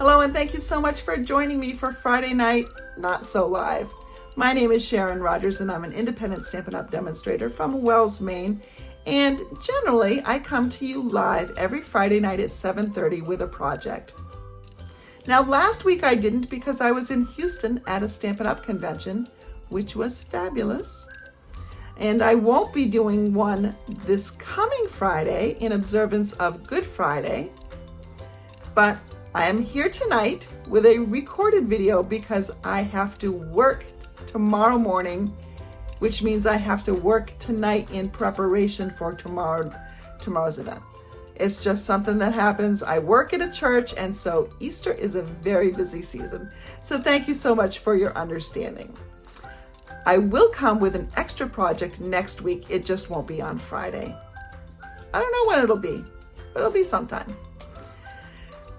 Hello, and thank you so much for joining me for Friday Night Not So Live. My name is Sharon Rogers, and I'm an independent Stampin' Up! Demonstrator from Wells, Maine. And generally, I come to you live every Friday night at 7:30 with a project. Now, last week I didn't because I was in Houston at a Stampin' Up! Convention, which was fabulous. And I won't be doing one this coming Friday in observance of Good Friday, but I am here tonight with a recorded video because I have to work tomorrow morning, which means I have to work tonight in preparation for tomorrow's event. It's just something that happens. I work at a church, and so Easter is a very busy season. So thank you so much for your understanding. I will come with an extra project next week. It just won't be on Friday. I don't know when it'll be, but it'll be sometime.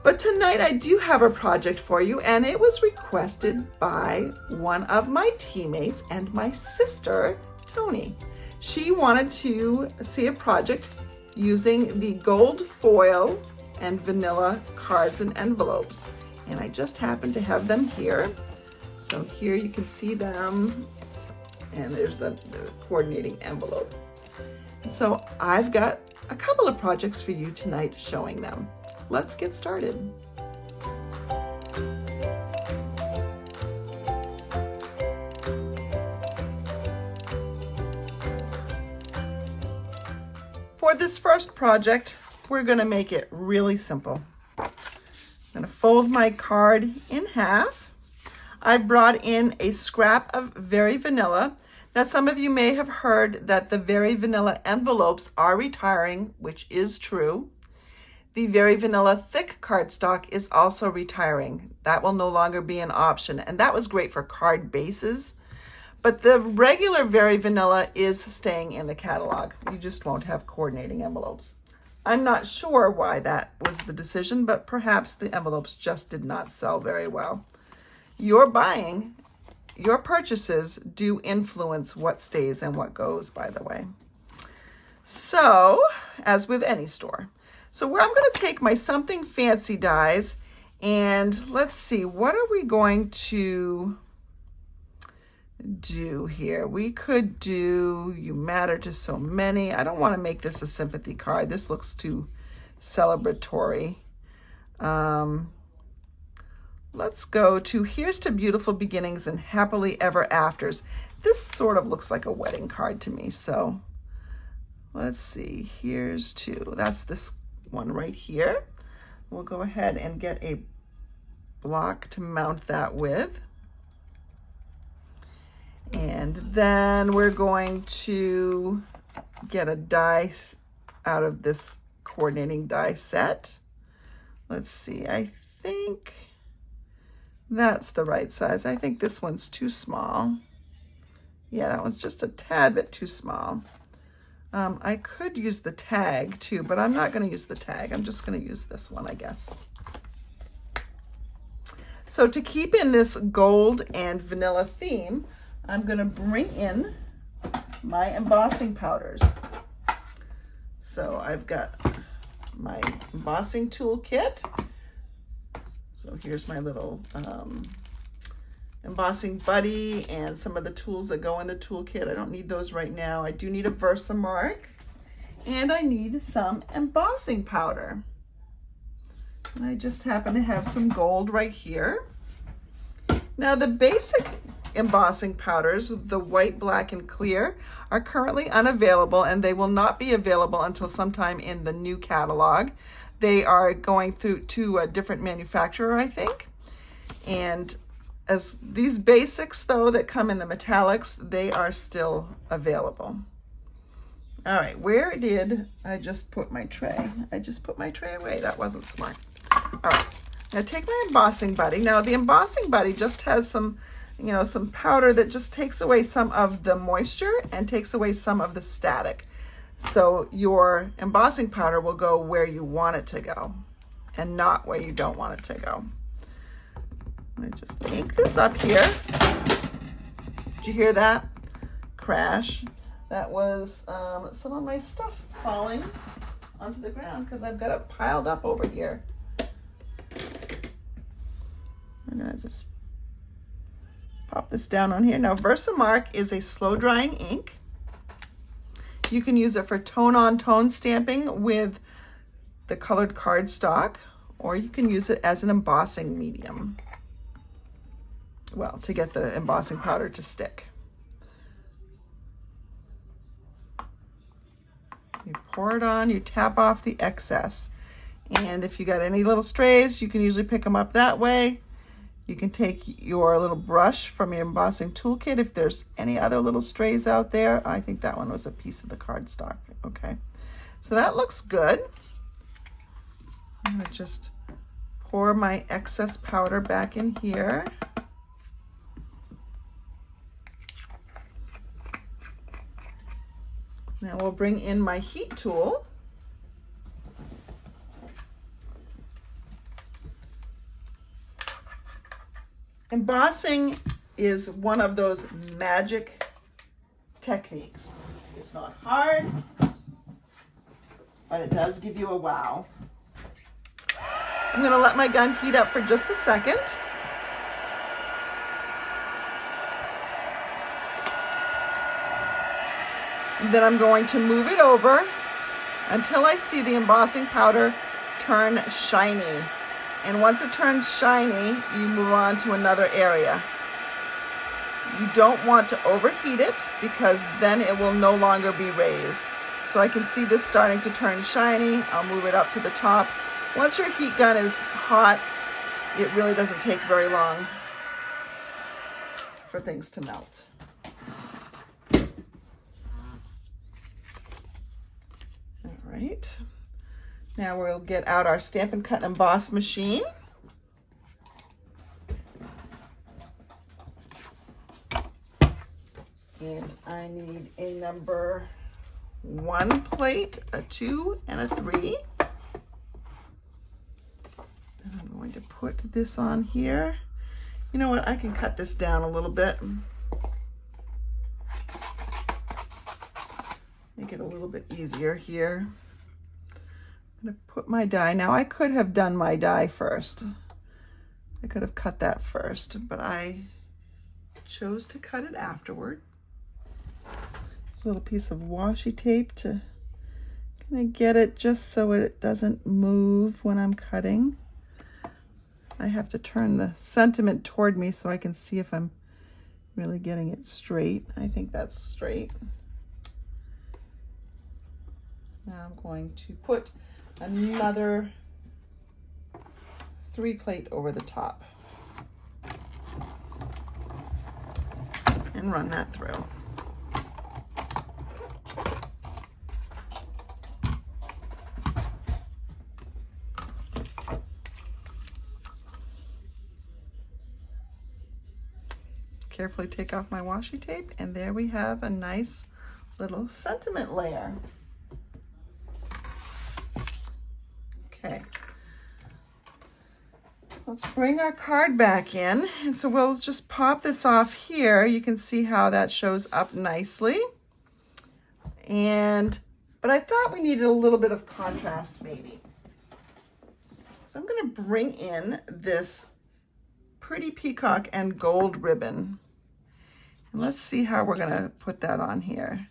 But tonight I do have a project for you, and it was requested by one of my teammates and my sister, Tony. She wanted to see a project using the gold foil and vanilla cards and envelopes. And I just happen to have them here. So here you can see them, and there's the coordinating envelope. And so I've got a couple of projects for you tonight showing them. Let's get started. For this first project, we're going to make it really simple. I'm going to fold my card in half. I brought in a scrap of Very Vanilla. Now, some of you may have heard that the Very Vanilla envelopes are retiring, which is true. The Very Vanilla thick cardstock is also retiring. That will no longer be an option, and that was great for card bases. But the regular Very Vanilla is staying in the catalog. You just won't have coordinating envelopes. I'm not sure why that was the decision, but perhaps the envelopes just did not sell very well. Your purchases do influence what stays and what goes, by the way. So, as with any store. So where I'm going to take my Something Fancy dies, and let's see, what are we going to do here? We could do You Matter to So Many. I don't want to make this a sympathy card. This looks too celebratory. Let's go to Here's to Beautiful Beginnings and Happily Ever Afters. This sort of looks like a wedding card to me, so let's see. Here's to, that's this one right here. We'll go ahead and get a block to mount that with. And then we're going to get a die out of this coordinating die set. Let's see, I think that's the right size. I think this one's too small. Yeah, that one's just a tad bit too small. I could use the tag too, but I'm not going to use the tag. I'm just going to use this one, I guess. So to keep in this gold and vanilla theme, I'm going to bring in my embossing powders. So I've got my embossing tool kit. So here's my little embossing buddy and some of the tools that go in the toolkit. I don't need those right now. I do need a Versamark, and I need some embossing powder. And I just happen to have some gold right here. Now the basic embossing powders, the white, black, and clear, are currently unavailable, and they will not be available until sometime in the new catalog. They are going through to a different manufacturer, I think. And as these basics, though, that come in the metallics, they are still available. All right, where did I just put my tray? I just put my tray away. That wasn't smart. All right, now take my embossing buddy. Now the embossing buddy just has some, some powder that just takes away some of the moisture and takes away some of the static. So your embossing powder will go where you want it to go and not where you don't want it to go. Let me just ink this up here. Did you hear that crash? That was some of my stuff falling onto the ground because I've got it piled up over here. I'm gonna just pop this down on here. Now Versamark is a slow drying ink. You can use it for tone on tone stamping with the colored cardstock, or you can use it as an embossing medium. Well, to get the embossing powder to stick. You pour it on, you tap off the excess. And if you got any little strays, you can usually pick them up that way. You can take your little brush from your embossing toolkit if there's any other little strays out there. I think that one was a piece of the cardstock. Okay, so that looks good. I'm gonna just pour my excess powder back in here. Now we'll bring in my heat tool. Embossing is one of those magic techniques. It's not hard, but it does give you a wow. I'm going to let my gun heat up for just a second. And then I'm going to move it over until I see the embossing powder turn shiny. And once it turns shiny, you move on to another area. You don't want to overheat it because then it will no longer be raised. So I can see this starting to turn shiny. I'll move it up to the top. Once your heat gun is hot, it really doesn't take very long for things to melt. All right. Now we'll get out our Stampin' Cut and Emboss machine. And I need a number 1 plate, a 2, and a 3. And I'm going to put this on here. You know what? I can cut this down a little bit. Make it a little bit easier here. I'm going to put my die. Now I could have done my die first. I could have cut that first, but I chose to cut it afterward. It's a little piece of washi tape to kind of get it just so it doesn't move when I'm cutting. I have to turn the sentiment toward me so I can see if I'm really getting it straight. I think that's straight. Now I'm going to put another 3 plate over the top and run that through. Carefully take off my washi tape, and there we have a nice little sentiment layer. Okay, let's bring our card back in. And so we'll just pop this off here. You can see how that shows up nicely. But I thought we needed a little bit of contrast maybe. So I'm gonna bring in this pretty peacock and gold ribbon. And let's see how we're gonna put that on here.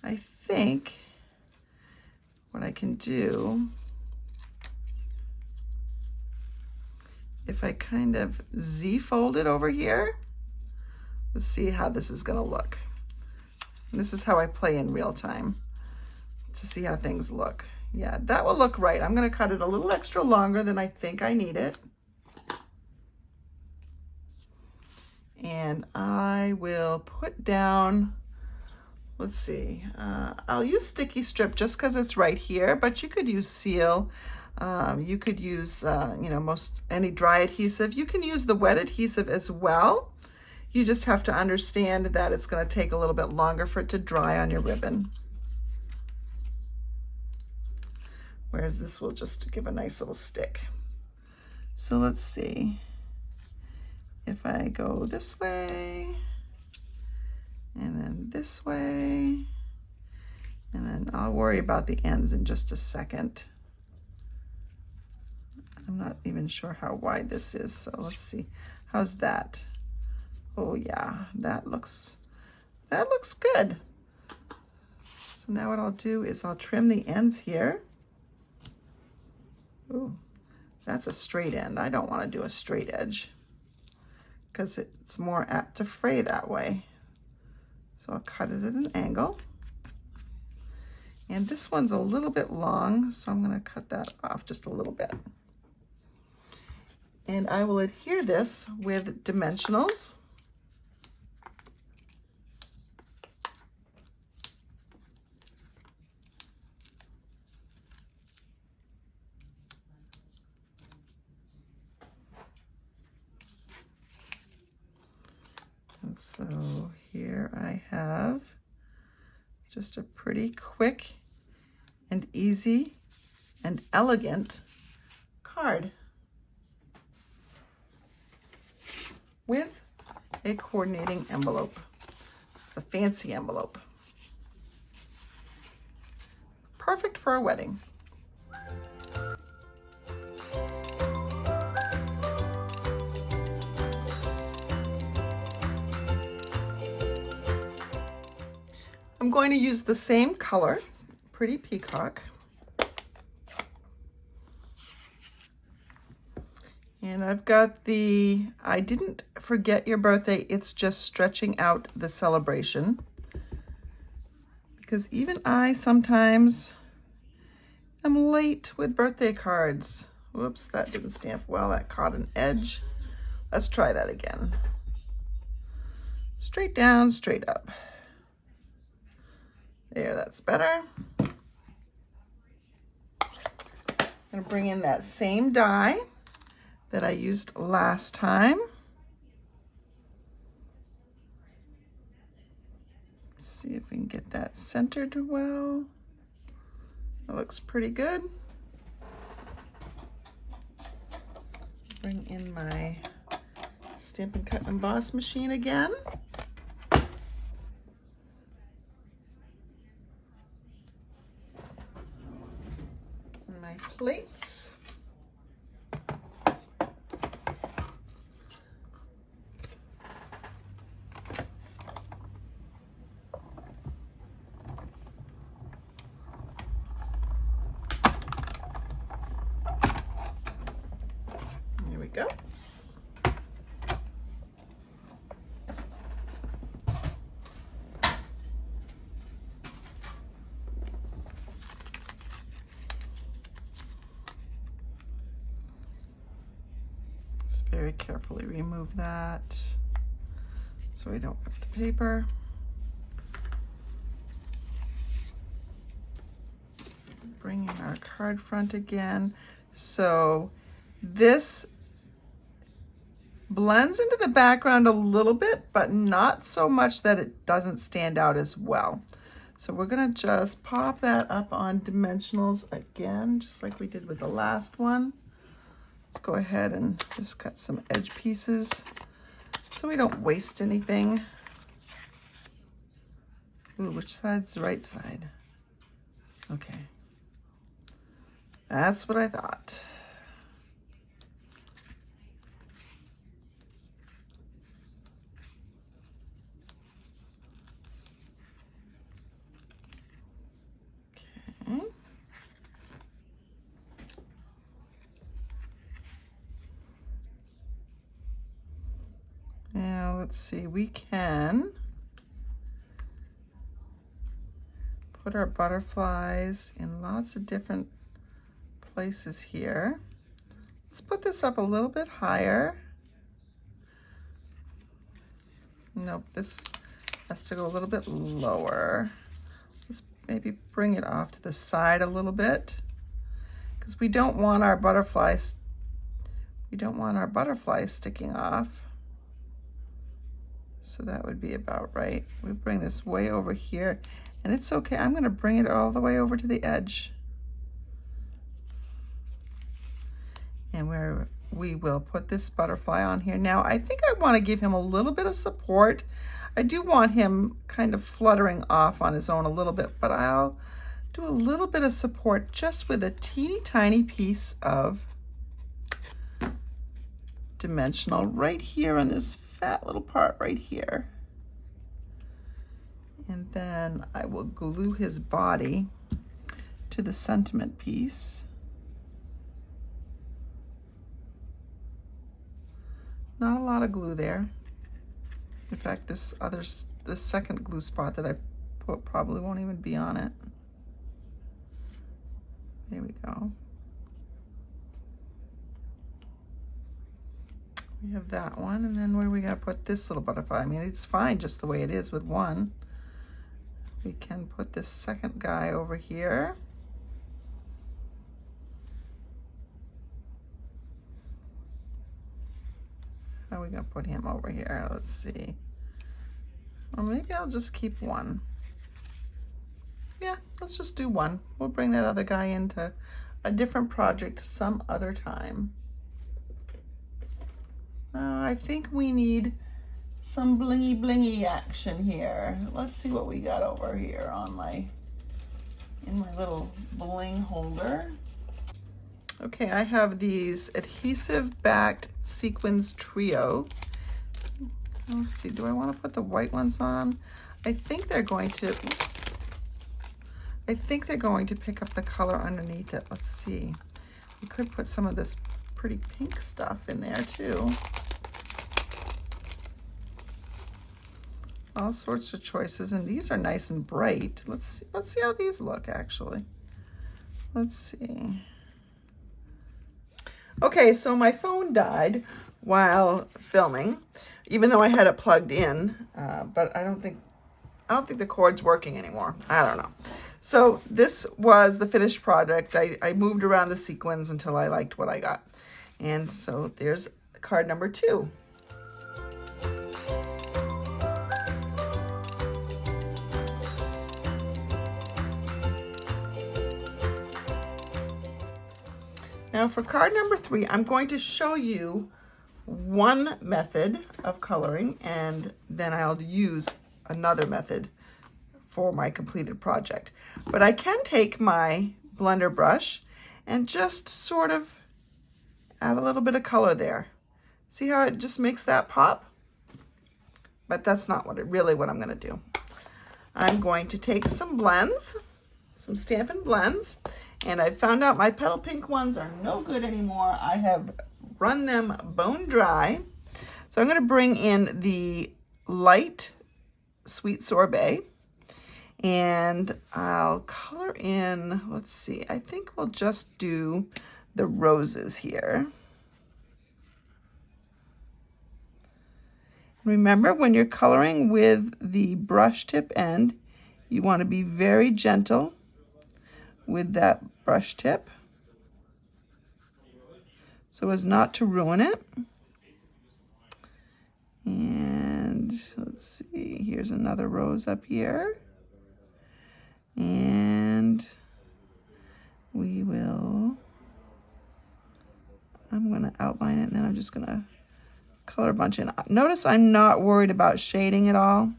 I think what I can do, if I kind of Z-fold it over here, let's see how this is gonna look. And this is how I play in real time to see how things look. Yeah, that will look right. I'm gonna cut it a little extra longer than I think I need it. And I will put down, let's see, I'll use sticky strip just because it's right here, but you could use seal. You could use, most any dry adhesive. You can use the wet adhesive as well. You just have to understand that it's going to take a little bit longer for it to dry on your ribbon. Whereas this will just give a nice little stick. So let's see. If I go this way, and then this way, and then I'll worry about the ends in just a second. I'm not even sure how wide this is, so let's see. How's that? Oh yeah, that looks good. So now what I'll do is I'll trim the ends here. Ooh, that's a straight end. I don't want to do a straight edge because it's more apt to fray that way. So I'll cut it at an angle. And this one's a little bit long, so I'm going to cut that off just a little bit. And I will adhere this with dimensionals. And so here I have just a pretty quick and easy and elegant card with a coordinating envelope. It's a fancy envelope. Perfect for a wedding. I'm going to use the same color, Pretty Peacock. And I've got the, I didn't forget your birthday, it's just stretching out the celebration. Because even I sometimes am late with birthday cards. Whoops, that didn't stamp well, that caught an edge. Let's try that again. Straight down, straight up. There, that's better. I'm gonna bring in that same die that I used last time. See if we can get that centered well. That looks pretty good. Bring in my Stampin' Cut and Emboss machine again. My plates. There we go. Very carefully remove that so we don't rip the paper. Bring in our card front again. So this blends into the background a little bit, but not so much that it doesn't stand out as well. So we're gonna just pop that up on dimensionals again, just like we did with the last one. Let's go ahead and just cut some edge pieces so we don't waste anything. Ooh, which side's the right side? Okay. That's what I thought. Okay. Now let's see, we can put our butterflies in lots of different places here. Let's put this up a little bit higher. Nope, this has to go a little bit lower. Let's maybe bring it off to the side a little bit because we don't want our butterflies, sticking off. So that would be about right. We bring this way over here, and it's okay. I'm going to bring it all the way over to the edge. And we will put this butterfly on here. Now, I think I want to give him a little bit of support. I do want him kind of fluttering off on his own a little bit, but I'll do a little bit of support just with a teeny tiny piece of dimensional right here on this fat little part right here. And then I will glue his body to the sentiment piece. Not a lot of glue there. In fact, this second glue spot that I put probably won't even be on it. There we go. We have that one, and then where we gotta put this little butterfly? I mean, it's fine just the way it is with one. We can put this second guy over here. How are we gonna put him over here? Let's see. Or maybe I'll just keep one. Yeah, let's just do one. We'll bring that other guy into a different project some other time. I think we need some blingy blingy action here. Let's see what we got over here on in my little bling holder. Okay, I have these adhesive backed sequins trio. Let's see, do I want to put the white ones on? I think they're going to, oops. I think they're going to pick up the color underneath it. Let's see. We could put some of this pretty pink stuff in there too. All sorts of choices, and these are nice and bright. Let's see how these look actually. Let's see. Okay, so my phone died while filming, even though I had it plugged in, but I don't think the cord's working anymore. I don't know. So this was the finished project. I moved around the sequins until I liked what I got. And so there's card number 2. Now for card number 3, I'm going to show you one method of coloring, and then I'll use another method for my completed project. But I can take my blender brush and just sort of add a little bit of color there. See how it just makes that pop? But that's not what I'm gonna do. I'm going to take some blends, some Stampin' blends, and I found out my petal pink ones are no good anymore. I have run them bone dry. So I'm gonna bring in the light sweet sorbet, and I'll color in, let's see, I think we'll just do the roses here. Remember, when you're coloring with the brush tip end, you want to be very gentle with that brush tip so as not to ruin it. And let's see, here's another rose up here. And I'm going to outline it, and then I'm just going to color a bunch in. Notice I'm not worried about shading at all.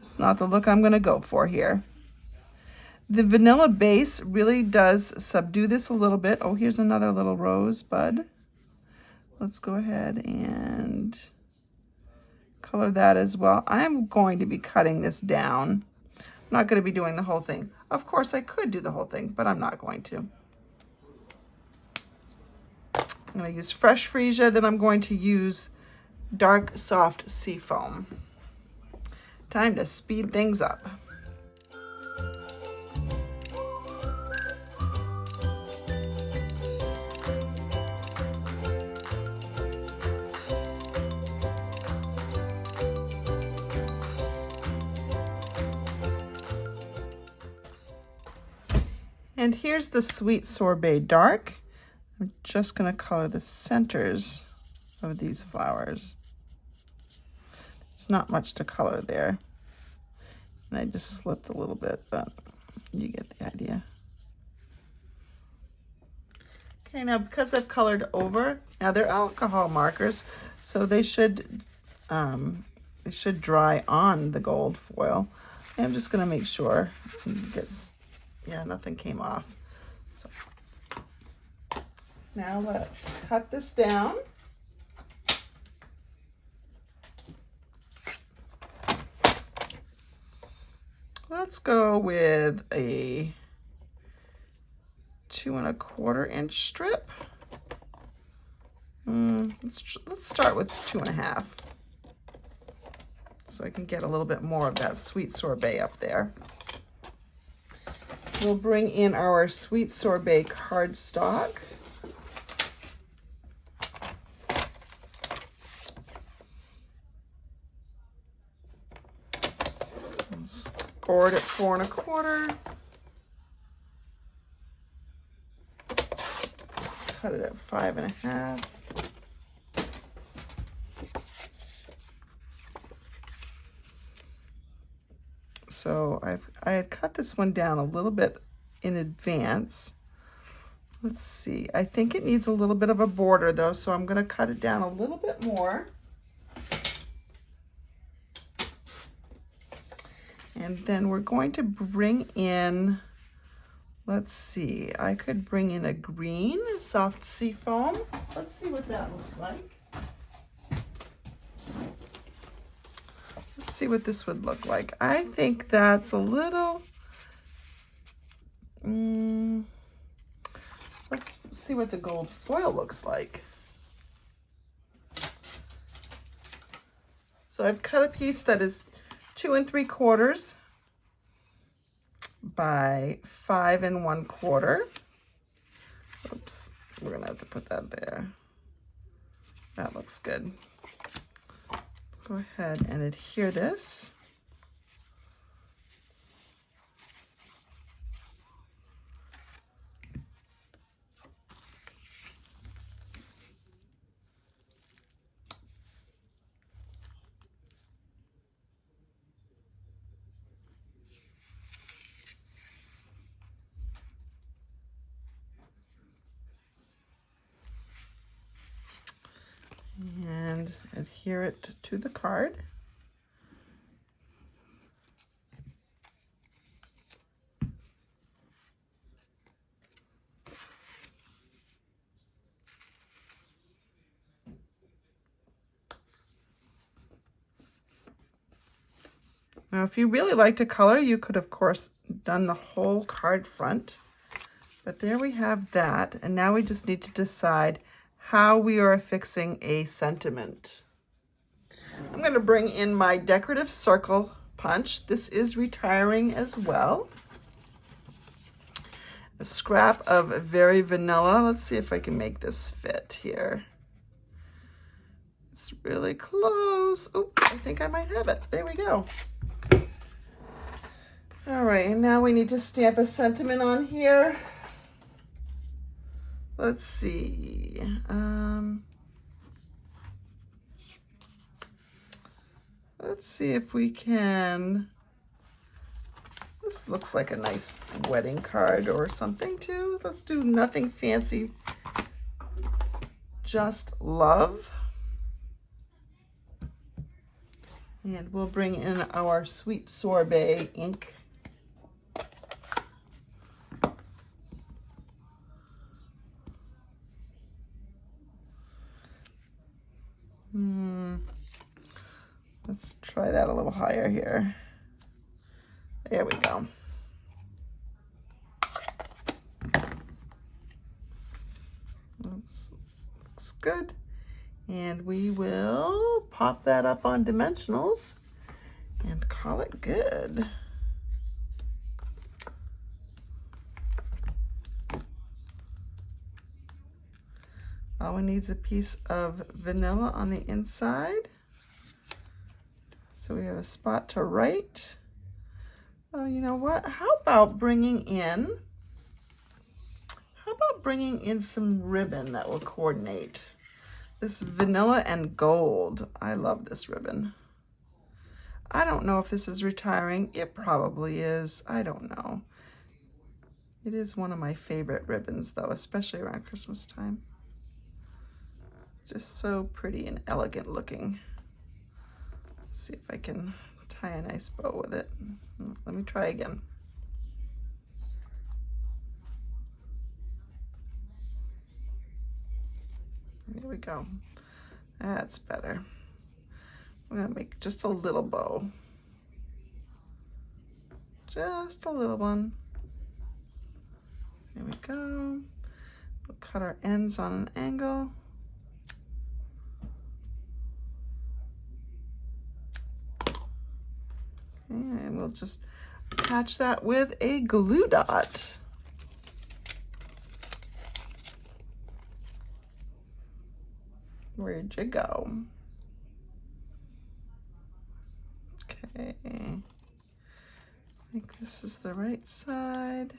It's not the look I'm going to go for here. The vanilla base really does subdue this a little bit. Oh, here's another little rosebud. Let's go ahead and color that as well. I'm going to be cutting this down. I'm not going to be doing the whole thing. Of course, I could do the whole thing, but I'm not going to. I'm going to use fresh freesia, then I'm going to use dark soft seafoam. Time to speed things up. And here's the sweet sorbet dark. I'm just going to color the centers of these flowers. There's not much to color there. And I just slipped a little bit, but you get the idea. Okay, now because I've colored over, now they're alcohol markers, so they should dry on the gold foil. And I'm just going to make sure it gets, yeah, nothing came off. So now let's cut this down. let's go with a 2 1/4 inch strip. Let's start with 2 1/2. So I can get a little bit more of that sweet sorbet up there. We'll bring in our sweet sorbet cardstock. Score it at 4 1/4. Cut it at 5 1/2. So I had cut this one down a little bit in advance. Let's see, I think it needs a little bit of a border though, so I'm going to cut it down a little bit more. And then we're going to bring in, let's see, I could bring in a green soft sea foam. Let's see what that looks like. Let's see what this would look like. I think that's a little, let's see what the gold foil looks like. So I've cut a piece that is 2 3/4 by 5 1/4. Oops, we're gonna have to put that there. That looks good. Go ahead and adhere this. And adhere it to the card. Now, if you really like to color, you could, of course, done the whole card front. But there we have that. And now we just need to decide how we are affixing a sentiment. I'm going to bring in my decorative circle punch. This is retiring as well. A scrap of Very Vanilla. Let's see if I can make this fit here. It's really close. Oh, I think I might have it. There we go. All right, and now we need to stamp a sentiment on here. Let's see. Let's see if we can. This looks like a nice wedding card or something too. Let's do Nothing Fancy, Just Love. And we'll bring in our sweet sorbet ink. Let's try that a little higher here. There we go. Looks good. And we will pop that up on dimensionals and call it good. All we need is a piece of vanilla on the inside. So we have a spot to write. Oh, you know what? How about bringing in some ribbon that will coordinate? This vanilla and gold. I love this ribbon. I don't know if this is retiring. It probably is. I don't know. It is one of my favorite ribbons though, especially around Christmas time. Just so pretty and elegant looking. Let's see if I can tie a nice bow with it. Let me try again. There we go. That's better. I'm gonna make just a little bow. just a little one. There we go. We'll cut our ends on an angle. And we'll just attach that with a glue dot. Where'd you go? Okay. I think this is the right side.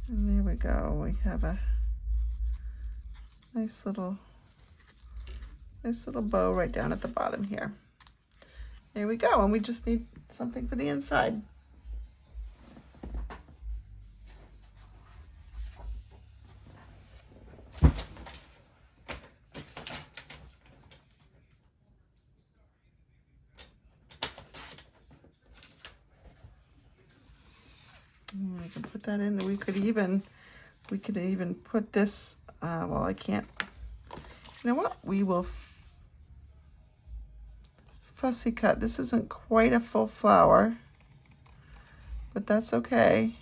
And there we go. We have a nice little bow right down at the bottom here. There we go. And we just need something for the inside. And we can put that in. We could even put this, well, I can't. You know what? We will fussy cut. This isn't quite a full flower, but that's okay.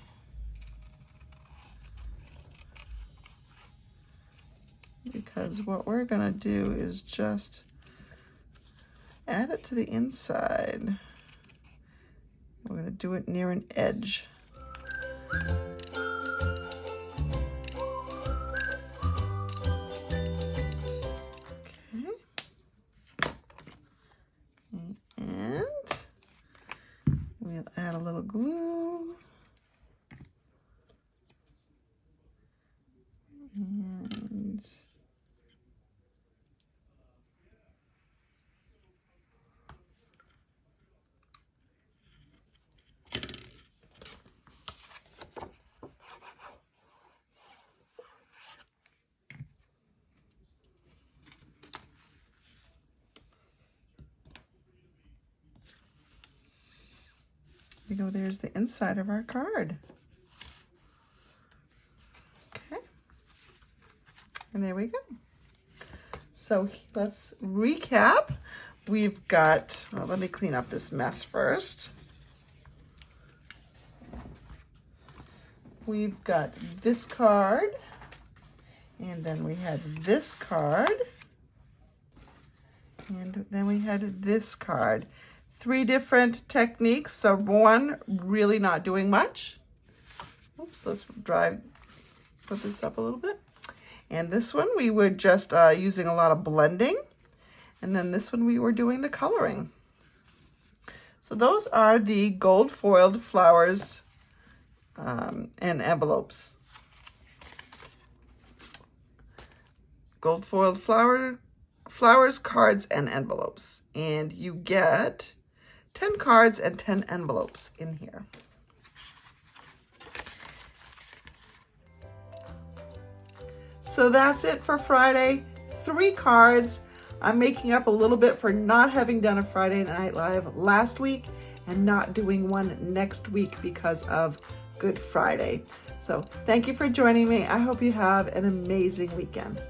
Because what we're gonna do is just add it to the inside. We're gonna do it near an edge. Add a little glue. And there you go, there's the inside of our card. Okay. And there we go. So let's recap. We've got, well, let me clean up this mess first. We've got this card, and then we had this card, and then we had this card. 3 different techniques. So one, really not doing much. Oops, let's put this up a little bit. And this one, we were just using a lot of blending. And then this one, we were doing the coloring. So those are the gold foiled flowers and envelopes. Gold foiled flowers, cards, and envelopes. And you get 10 cards and 10 envelopes in here. So that's it for Friday. 3 cards. I'm making up a little bit for not having done a Friday Night Live last week and not doing one next week because of Good Friday. So thank you for joining me. I hope you have an amazing weekend.